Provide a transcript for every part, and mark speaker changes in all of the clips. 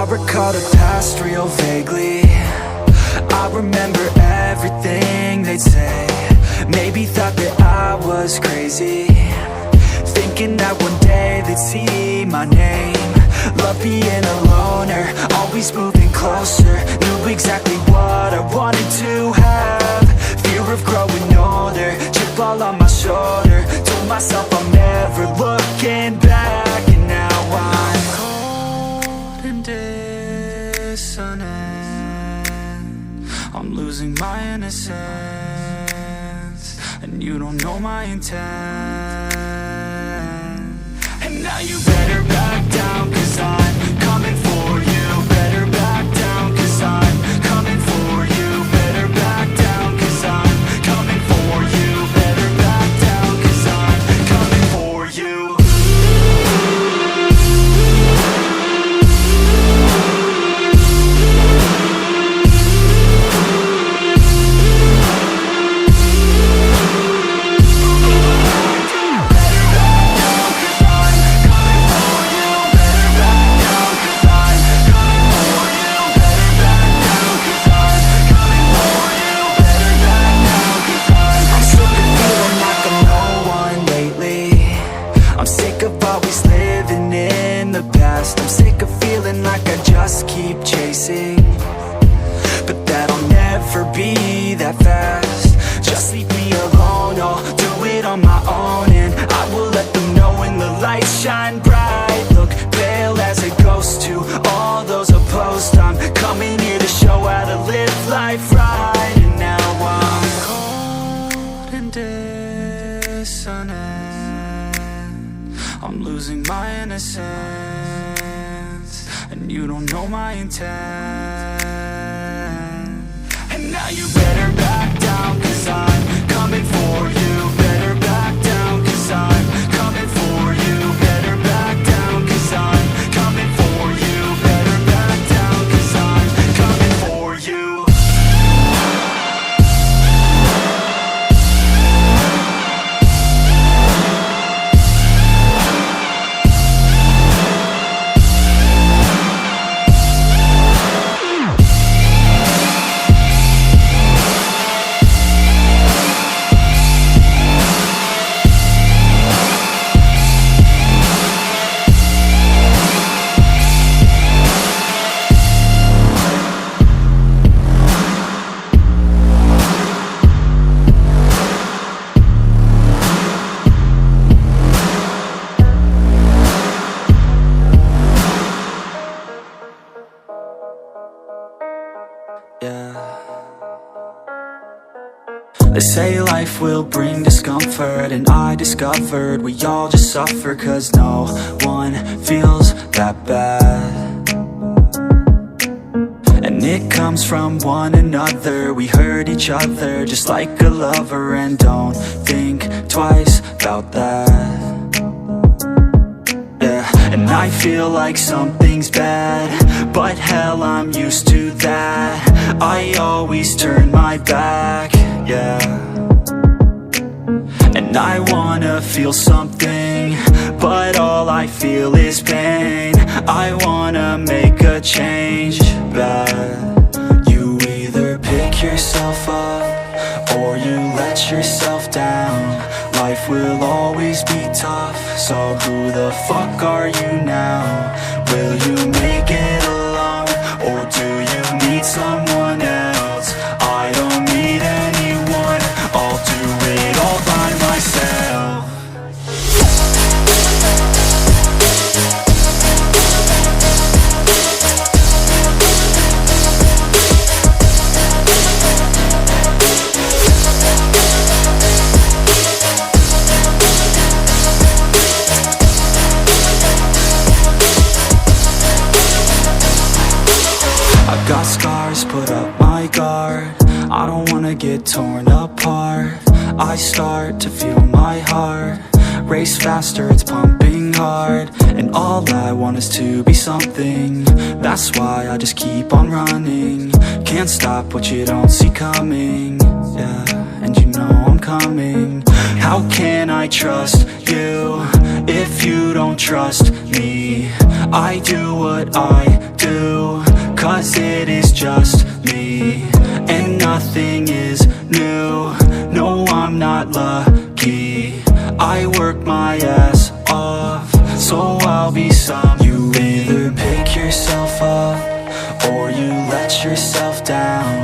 Speaker 1: I recall the past real vaguely. I remember everything they'd say. Maybe thought that I was crazy, thinking that one day they'd see my name. Love being a loner, always moving closer. Knew exactly what I wanted to have. Fear of growing older, chip all on my shoulder. Told myself I'm never looking back. And now I'm cold and dissonant. I'm losing my innocence, and you don't know my intent. And now you better back down, 'cause I'm coming for you. Better back down, 'cause I'm coming for you. Better back down, 'cause I'm coming for you. Better back down, 'cause I'm coming for you. I'm sick of feeling like I just keep chasing, but that'll never be that fast. Just leave me alone, I'll do it on my own. And I will let them know when the lights shine bright. Look pale as a ghost to all those opposed. I'm coming here to show how to live life right. And now I'm cold and dissonant. I'm losing my innocence, and you don't know my intent. And now you better back down, 'cause I'm coming for you. Better back down, 'cause I'm coming for you. Better back down, 'cause I'm coming for you. Better back down, 'cause I'm coming for you. They say life will bring discomfort, and I discovered we all just suffer, 'cause no one feels that bad. And it comes from one another. We hurt each other just like a lover, and don't think twice about that. Yeah, and I feel like something's bad, but hell, I'm used to that. I always turn my back, yeah. And I wanna feel something, but all I feel is pain. I wanna make a change, but you either pick yourself up or you let yourself down. Life will always be tough, so who the fuck are you now? Will you make it alone, or do you need someone else? I don't need anyone, I'll do it all by myself. I've got scars, put up my guard. I don't wanna get torn apart. I start to feel my heart race faster, it's pumping hard. And all I want is to be something. That's why I just keep on running. Can't stop what you don't see coming. Yeah, and you know I'm coming. How can I trust you if if you don't trust me. I do what I do, 'cause it is just me, and nothing is new. No, I'm not lucky, I work my ass off, so I'll be some. You either pick yourself up, or you let yourself down.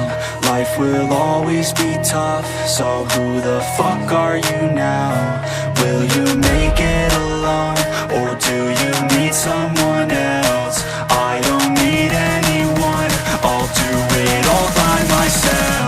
Speaker 1: Life will always be tough, so who the fuck are you now? Will you make it alone, or do you need someone else? I don't need anyone, I'll do it all by myself.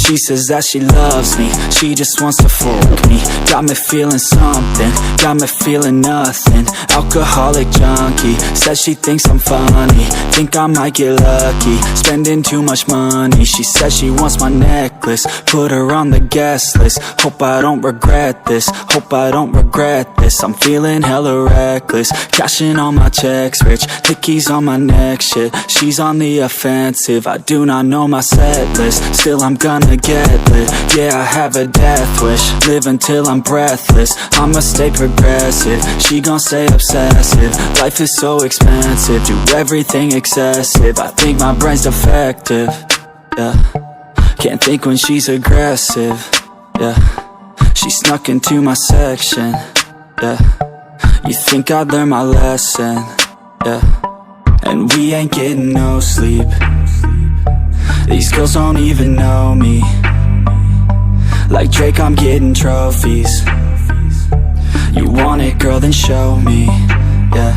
Speaker 1: She says that she loves me, she just wants to fuck me. Got me feeling something, got me feeling nothing. Alcoholic junkie, says she thinks I'm funny. Think I might get lucky, spending too much money. She says she wants my necklace, put her on the guest list. Hope I don't regret this, hope I don't regret this. I'm feeling hella reckless, cashing all my checks rich. Hickeys on my neck, shit, she's on the offensive. I do not know my set list, still I'm gonna get lit. Yeah, I have a death wish, live until I'm breathless. I'ma stay progressive, she gon' stay obsessive. Life is so expensive, do everything excessive. I think my brain's defective, yeah. Can't think when she's aggressive, yeah. She snuck into my section, yeah. You think I'd learn my lesson, yeah. And we ain't getting no sleep. These girls don't even know me. Like Drake, I'm getting trophies. You want it, girl, then show me, yeah.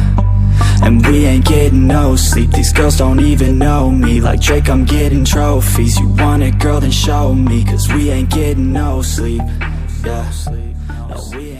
Speaker 1: And we ain't getting no sleep. These girls don't even know me. Like Drake, I'm getting trophies. You want it, girl, then show me, 'cause we ain't getting no sleep, yeah. No, we ain't